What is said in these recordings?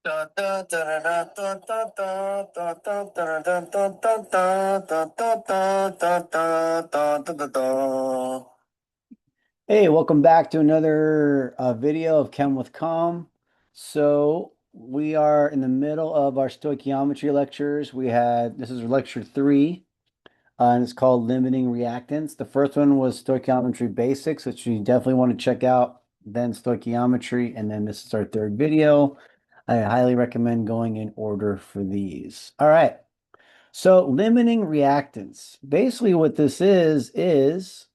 Hey, welcome back to another video of Chem with Com. So we are in the middle of our stoichiometry lectures. This is lecture 3, and it's called Limiting Reactants. The first one was stoichiometry basics, which you definitely want to check out, then stoichiometry, and then this is our third video. I highly recommend going in order for these. All right. So limiting reactants. Basically what this is let's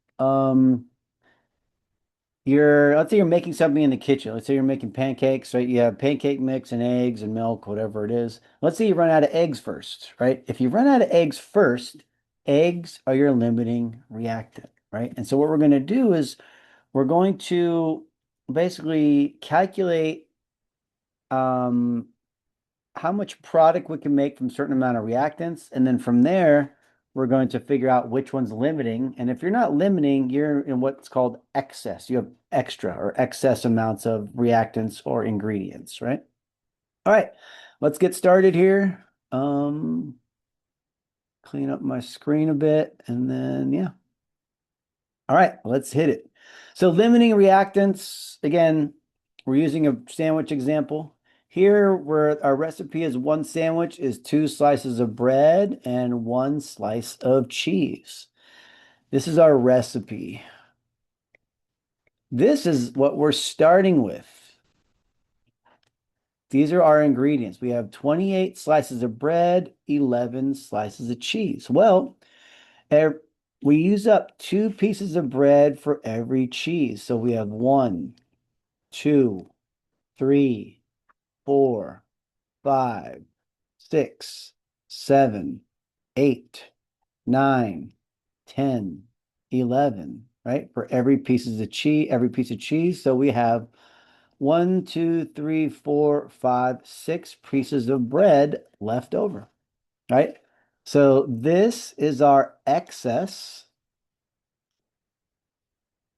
say you're making something in the kitchen. Let's say you're making pancakes, right? You have pancake mix and eggs and milk, whatever it is. Let's say you run out of eggs first, right? If you run out of eggs first, eggs are your limiting reactant, right? And so what we're going to do is we're going to basically calculate um, how much product we can make from a certain amount of reactants. And then from there, we're going to figure out which one's limiting. And if you're not limiting, you're in what's called excess. You have extra or excess amounts of reactants or ingredients, right? All right, let's get started here. Clean up my screen a bit and then, yeah. All right, let's hit it. So limiting reactants, again, we're using a sandwich example. Here, where our recipe is one sandwich is 2 slices of bread and 1 slice of cheese. This is our recipe. This is what we're starting with. These are our ingredients. We have 28 slices of bread, 11 slices of cheese. Well, we use up 2 pieces of bread for every cheese. So we have 1, 2, 3, 4, 5, 6, 7, 8, 9, 10, 11, right? For every piece of cheese. So we have 1, 2, 3, 4, 5, 6 pieces of bread left over, right? So this is our excess.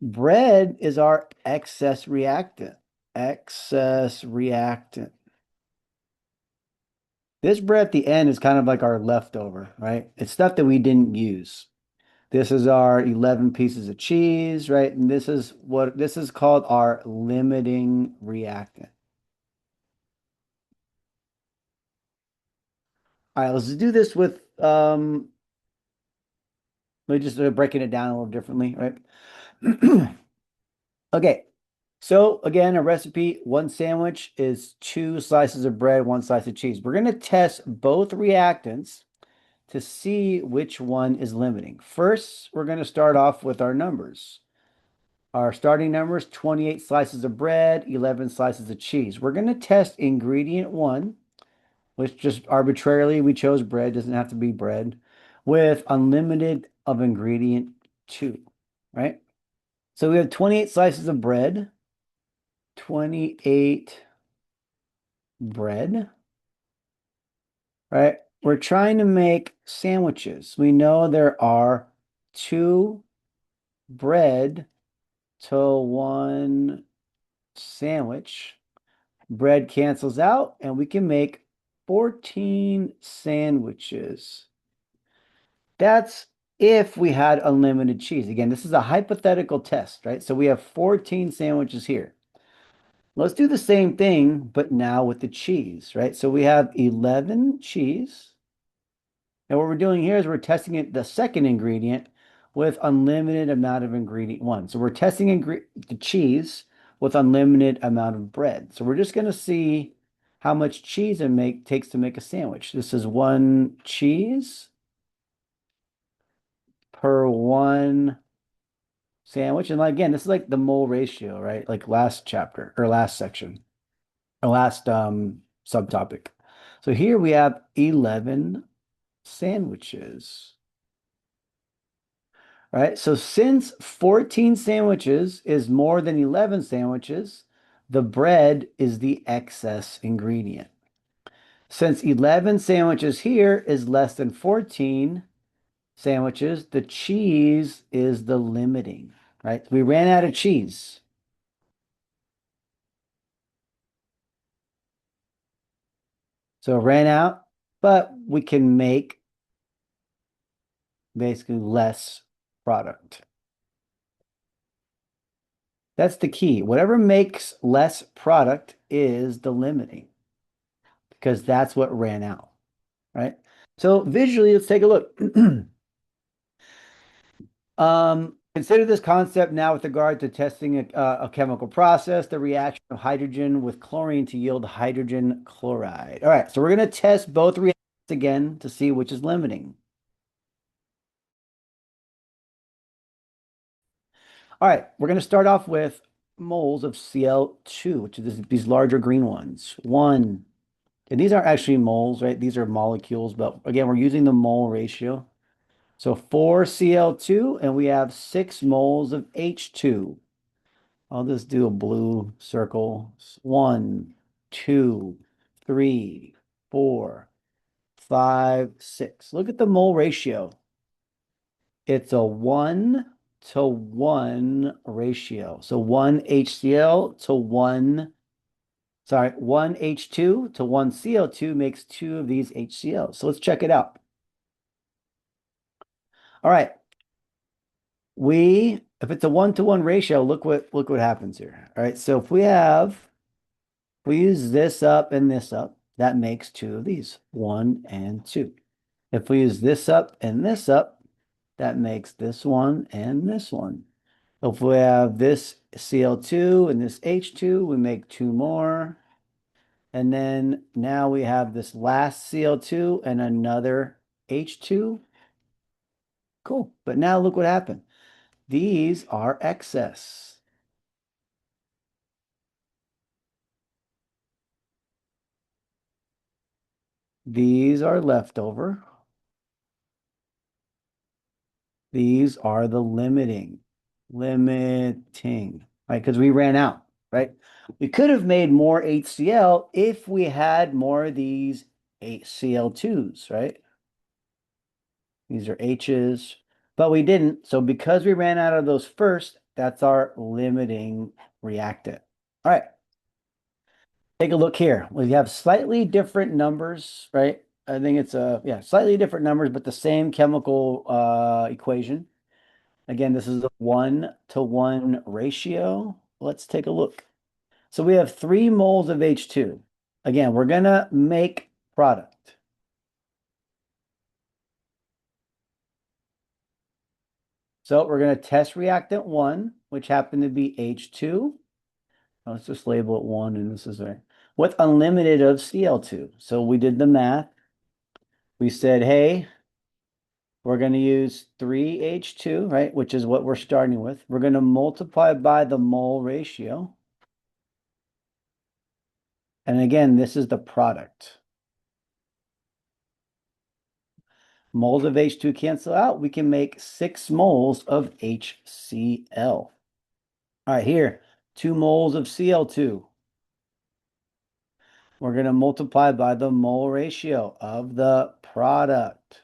Bread is our excess reactant. Excess reactant. This bread at the end is kind of like our leftover, right? It's stuff that we didn't use. This is our 11 pieces of cheese, right? And this is called our limiting reactant. All right, let's do this with we're just breaking it down a little differently, right? Okay. So again, a recipe, one sandwich is 2 slices of bread, 1 slice of cheese. We're going to test both reactants to see which one is limiting. First, we're going to start off with our numbers. Our starting numbers, 28 slices of bread, 11 slices of cheese. We're going to test ingredient 1, which just arbitrarily we chose bread, doesn't have to be bread, with unlimited of ingredient 2, right? So we have 28 slices of bread, 28 bread, right? We're trying to make sandwiches. We know there are 2 bread to 1 sandwich. Bread cancels out, and we can make 14 sandwiches. That's if we had unlimited cheese. Again, this is a hypothetical test, right? So we have 14 sandwiches here. Let's do the same thing, but now with the cheese, right? So we have 11 cheese. And what we're doing here is we're testing the second ingredient with unlimited amount of ingredient 1. So we're testing the cheese with unlimited amount of bread. So we're just going to see how much cheese it takes to make a sandwich. This is 1 cheese per 1 sandwich. And again, this is like the mole ratio, right? Like last chapter or last section or last subtopic. So here we have 11 sandwiches. Right? So since 14 sandwiches is more than 11 sandwiches, the bread is the excess ingredient. Since 11 sandwiches here is less than 14 sandwiches, the cheese is the limiting, right? We ran out of cheese. So it ran out, but we can make basically less product. That's the key. Whatever makes less product is the limiting because that's what ran out, right? So visually, let's take a look. Consider this concept now with regard to testing a chemical process, the reaction of hydrogen with chlorine to yield hydrogen chloride. All right, so we're going to test both reactions again to see which is limiting. All right, we're going to start off with moles of Cl2, which is these larger green ones. One, and these aren't actually moles, right? These are molecules, but again, we're using the mole ratio. So 4 Cl2, and we have 6 moles of H2. I'll just do a blue circle. 1, 2, 3, 4, 5, 6. Look at the mole ratio. It's a 1-to-1 ratio. So 1 HCl to 1, sorry, 1 H2 to 1 Cl2 makes 2 of these HCl. So let's check it out. All right. If it's a 1-to-1 ratio, look what happens here. All right. So we use this up and this up, that makes 2 of these, 1 and 2. If we use this up and this up, that makes this one and this one. If we have this Cl2 and this H2, we make 2 more. And then now we have this last Cl2 and another H2. Cool. But now look what happened. These are excess. These are leftover. These are the limiting, right? Because we ran out, right? We could have made more HCl if we had more of these HCl2s, right? These are H's, but we didn't. So because we ran out of those first, that's our limiting reactant. All right, take a look here. We have slightly different numbers, right? I think it's yeah, slightly different numbers, but the same chemical equation. Again, this is a 1-to-1 ratio. Let's take a look. So we have 3 moles of H2. Again, we're going to make product. So we're going to test reactant 1, which happened to be H2. Let's just label it 1, and this is right. With unlimited of Cl2. So we did the math. We said, hey, we're going to use 3H2, right, which is what we're starting with. We're going to multiply by the mole ratio. And again, this is the product. Moles of H2 cancel out. We can make 6 moles of HCl. All right, here, 2 moles of Cl2. We're going to multiply by the mole ratio of the product.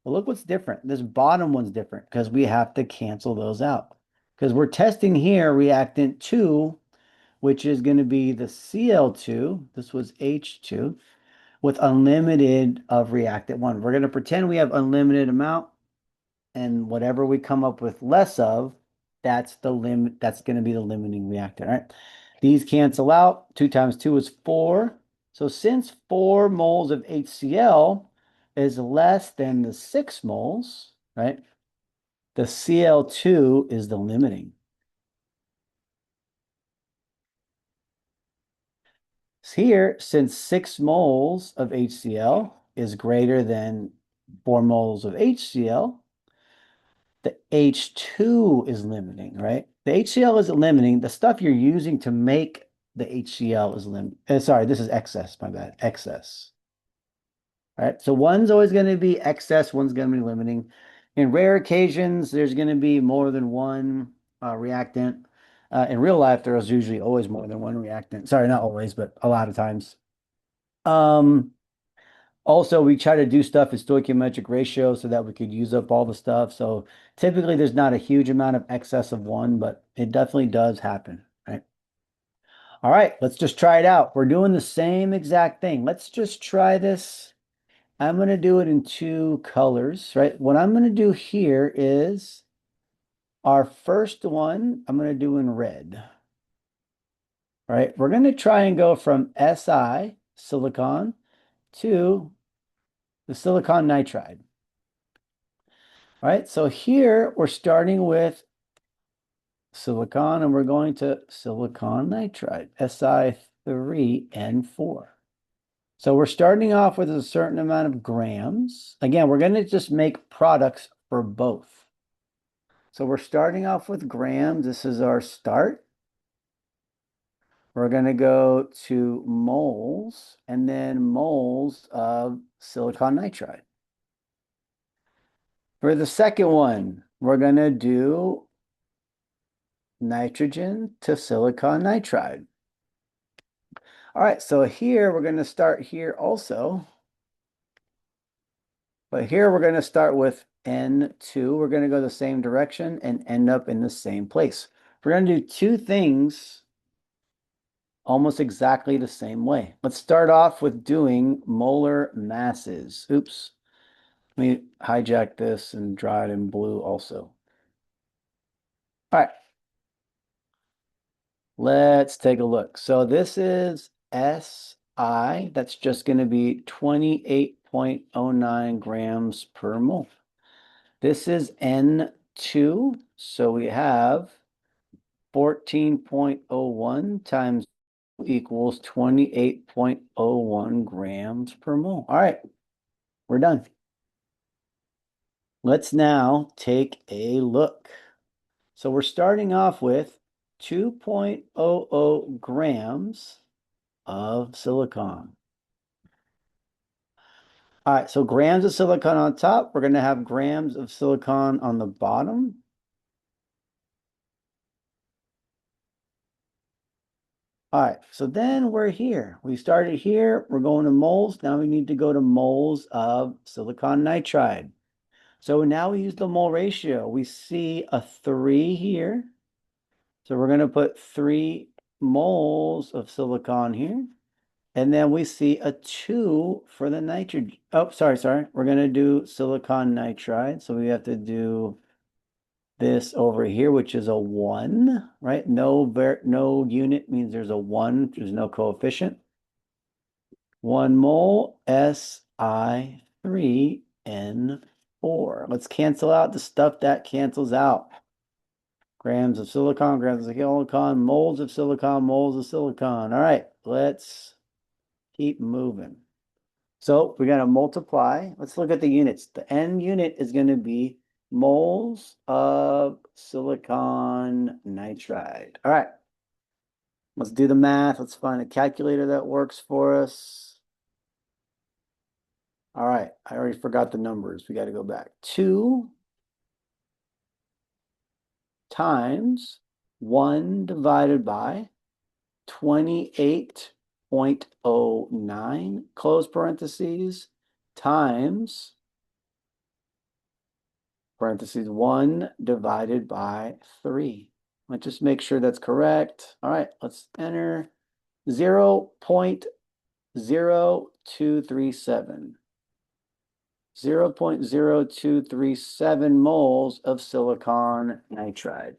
Well, look what's different. This bottom one's different because we have to cancel those out. Because we're testing here reactant 2, which is going to be the Cl2. This was H2 with unlimited of reactant 1. We're going to pretend we have unlimited amount, and whatever we come up with less of, that's the limit. That's going to be the limiting reactant. All right. These cancel out. 2 times 2 is 4. So since 4 moles of HCl is less than the 6 moles, right? The Cl2 is the limiting. Here, since 6 moles of HCl is greater than 4 moles of HCl, the H2 is limiting, right? The HCl isn't limiting. The stuff you're using to make the HCl is limiting. Sorry, this is excess, my bad. Excess. All right. So one's always going to be excess, one's going to be limiting. In rare occasions, there's going to be more than one reactant. In real life, there's usually always more than one reactant. Sorry, not always, but a lot of times. Um, Also, we try to do stuff in stoichiometric ratio so that we could use up all the stuff. So typically there's not a huge amount of excess of one, but it definitely does happen, right? All right, let's just try it out. We're doing the same exact thing. Let's just try this. I'm going to do it in two colors, right? What I'm going to do here is our first one, I'm going to do in red, right? We're going to try and go from Si, silicon, to the silicon nitride. All right, so here we're starting with silicon and we're going to silicon nitride, Si3N4. So we're starting off with a certain amount of grams. Again, we're going to just make products for both. So we're starting off with grams. This is our start. We're going to go to moles and then moles of silicon nitride. For the second one, we're going to do nitrogen to silicon nitride. All right, so here we're going to start here also. But here we're going to start with N2. We're going to go the same direction and end up in the same place. We're going to do two things almost exactly the same way. Let's start off with doing molar masses. Oops. Let me hijack this and draw it in blue also. All right. Let's take a look. So this is Si. That's just going to be 28.09 grams per mole. This is N2. So we have 14.01 times equals 28.01 grams per mole. All right, we're done. Let's now take a look. So we're starting off with 2.00 grams of silicon. All right, so grams of silicon on top. We're going to have grams of silicon on the bottom. All right, so then we're here. We started here. We're going to moles. Now we need to go to moles of silicon nitride. So now we use the mole ratio. We see a 3 here. So we're going to put 3 moles of silicon here. And then we see a 2 for the nitrogen. Oh, sorry. We're going to do silicon nitride. So we have to do this over here, which is a 1, right? No unit means there's a 1. There's no coefficient. 1 mole Si3N4. Let's cancel out the stuff that cancels out. Grams of silicon, grams of silicon, moles of silicon, moles of silicon. All right, let's keep moving. So we're going to multiply. Let's look at the units. The N unit is going to be moles of silicon nitride. All right, let's do the math. Let's find a calculator that works for us. All right, I already forgot the numbers. We got to go back. 2 times 1 divided by 28.09, close parentheses, times, parentheses, 1 divided by 3. Let's just make sure that's correct. All right, let's enter 0.0237. 0.0237 moles of silicon nitride.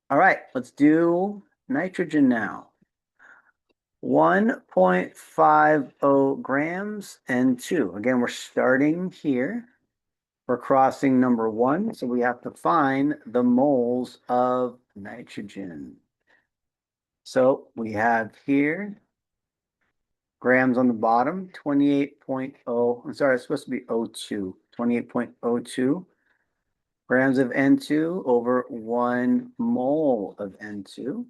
All right, let's do nitrogen now. 1.50 grams and 2. Again, we're starting here. We're crossing number 1, so we have to find the moles of nitrogen. So we have here grams on the bottom, 28.0. I'm sorry, it's supposed to be 02. 28.02 grams of N2 over 1 mole of N2.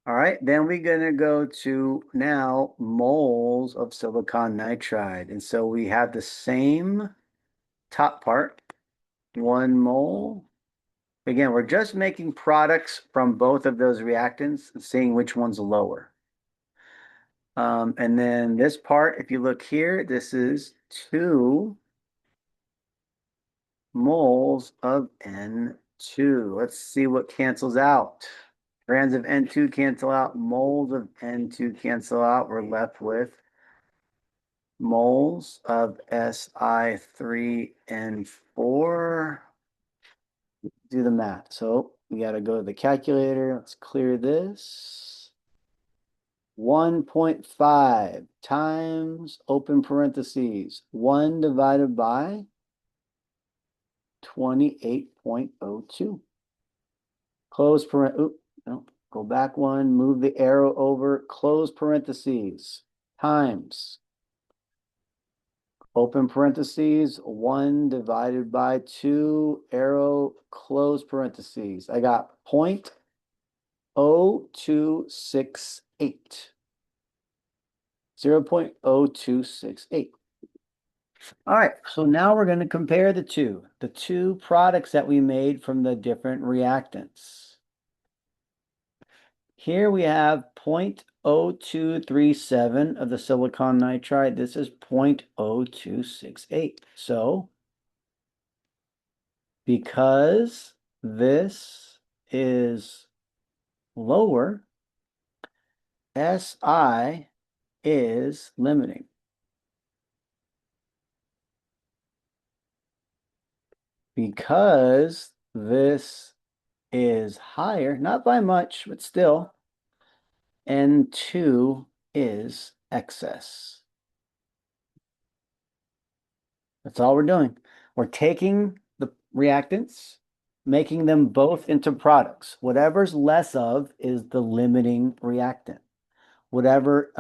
All right, then we're going to go to now moles of silicon nitride. And so we have the same top part, 1 mole. Again, we're just making products from both of those reactants and seeing which one's lower. And then this part, if you look here, this is 2 moles of N2. Let's see what cancels out. Grams of N2 cancel out. Moles of N2 cancel out. We're left with moles of Si3 and 4. Do the math. So we got to go to the calculator. Let's clear this. 1.5 times, open parentheses, 1 divided by 28.02. Close parentheses. No, go back one, move the arrow over, close parentheses, times, open parentheses, 1 divided by 2, arrow, close parentheses. I got 0.0268. 0.0268. All right, so now we're going to compare the two products that we made from the different reactants. Here we have 0.0237 of the silicon nitride. This is 0.0268. So because this is lower, Si is limiting. Because this is higher, not by much, but still, N2 is excess. That's all we're doing. We're taking the reactants, making them both into products. Whatever's less of is the limiting reactant. Whatever,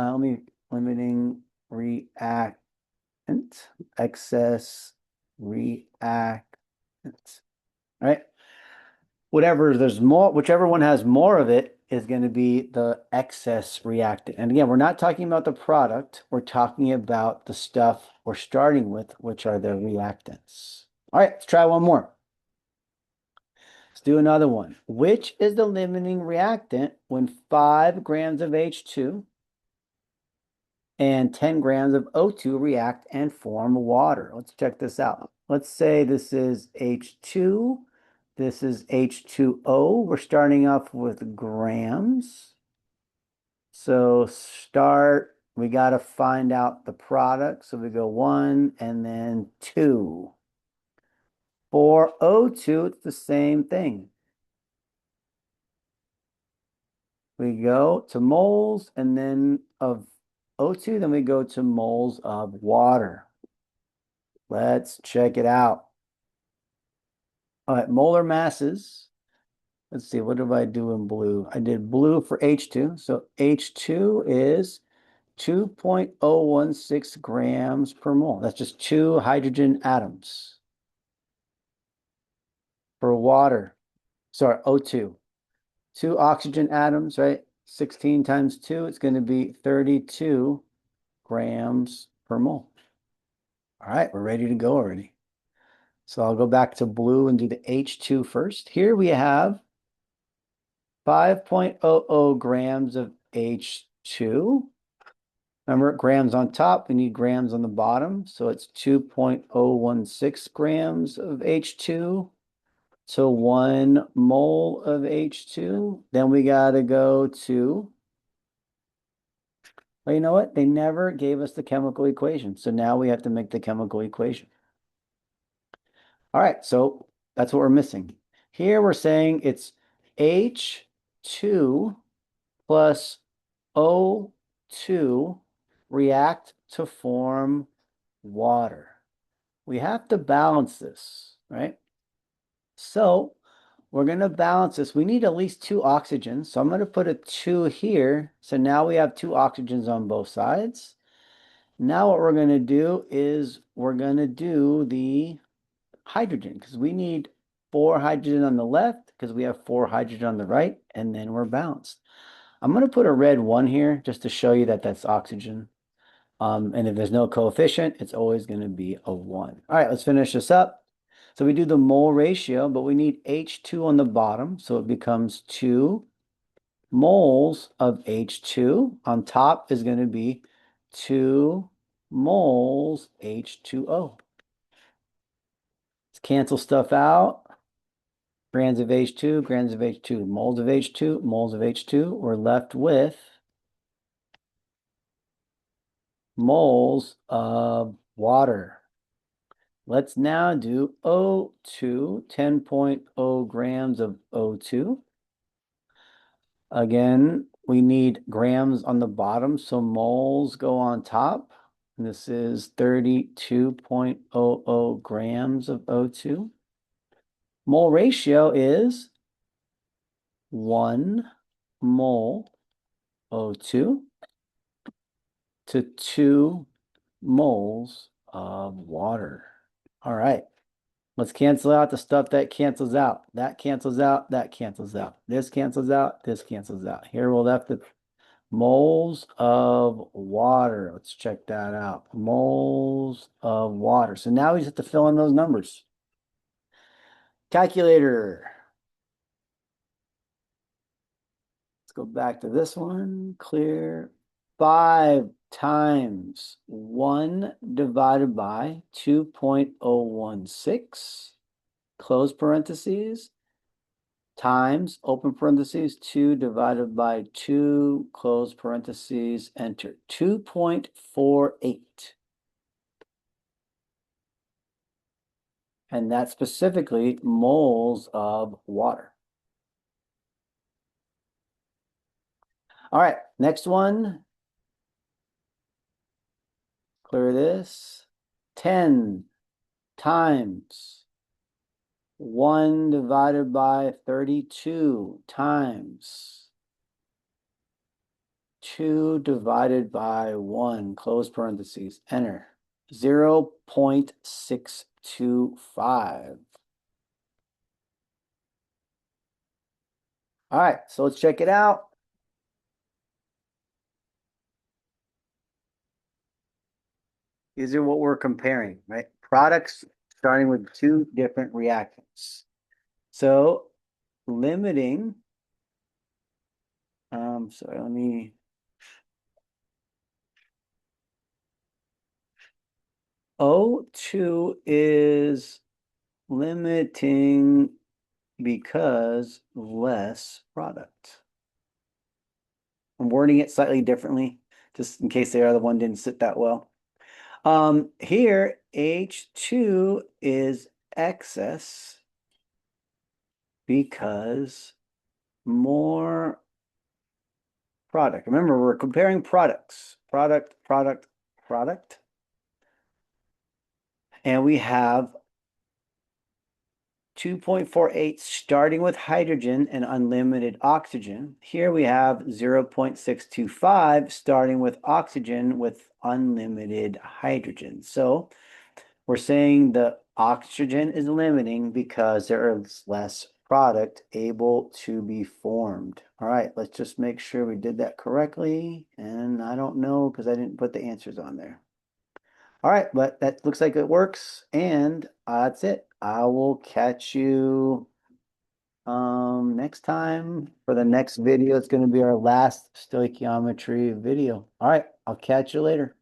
limiting reactant, excess reactant, right? Whatever there's more, whichever one has more of it is going to be the excess reactant. And again, we're not talking about the product. We're talking about the stuff we're starting with, which are the reactants. All right, let's try one more. Let's do another one. Which is the limiting reactant when 5 grams of H2 and 10 grams of O2 react and form water? Let's check this out. Let's say this is H2. This is H2O. We're starting off with grams. So we got to find out the product. So we go 1 and then 2. For O2, it's the same thing. We go to moles and then of O2, then we go to moles of water. Let's check it out. All right, molar masses. Let's see, what did I do in blue? I did blue for H2. So H2 is 2.016 grams per mole. That's just 2 hydrogen atoms. For water, sorry, O2. 2 oxygen atoms, right? 16 times 2, it's going to be 32 grams per mole. All right, we're ready to go already. So I'll go back to blue and do the H2 first. Here we have 5.00 grams of H2. Remember, grams on top, we need grams on the bottom. So it's 2.016 grams of H2 to 1 mole of H2. Then we got to go to, well, you know what? They never gave us the chemical equation. So now we have to make the chemical equation. All right, so that's what we're missing. Here we're saying it's H2 plus O2 react to form water. We have to balance this, right? So we're going to balance this. We need at least 2 oxygens. So I'm going to put a 2 here. So now we have 2 oxygens on both sides. Now what we're going to do is we're going to do the hydrogen because we need 4 hydrogen on the left because we have 4 hydrogen on the right, and then we're balanced. I'm going to put a red 1 here just to show you that that's oxygen. And if there's no coefficient, it's always going to be a 1. All right, let's finish this up. So we do the mole ratio, but we need H2 on the bottom. So it becomes 2 moles of H2. On top is going to be 2 moles H2O. Let's cancel stuff out. grams of H2, grams of H2, moles of H2, moles of H2. We're left with moles of water. Let's now do O2, 10.0 grams of O2. Again, we need grams on the bottom, so moles go on top. And this is 32.00 grams of O2. Mole ratio is 1 mole O2 to 2 moles of water. All right. Let's cancel out the stuff that cancels out. That cancels out. That cancels out. This cancels out. This cancels out. Here we're left with moles of water. Let's check that out. Moles of water. So now we just have to fill in those numbers. Calculator. Let's go back to this one. Clear. 5 times 1 divided by 2.016, close parentheses, times, open parentheses, 2 divided by 2, close parentheses, enter. 2.48. And that's specifically moles of water. All right, next one. Clear this. 10 times 1 divided by 32 times 2 divided by 1, close parentheses, enter. 0.625. All right, so let's check it out. These are what we're comparing, right? Products starting with 2 different reactants. So limiting, sorry, let me, O2 is limiting because less product. I'm wording it slightly differently, just in case the other one didn't sit that well. Here, H2 is excess because more product. Remember, we're comparing products. Product, product, product. And we have 2.48 starting with hydrogen and unlimited oxygen. Here we have 0.625 starting with oxygen with unlimited hydrogen. So we're saying the oxygen is limiting because there is less product able to be formed. All right, let's just make sure we did that correctly. And I don't know because I didn't put the answers on there. All right, but that looks like it works. And that's it. I will catch you next time for the next video. It's going to be our last stoichiometry video. All right, I'll catch you later.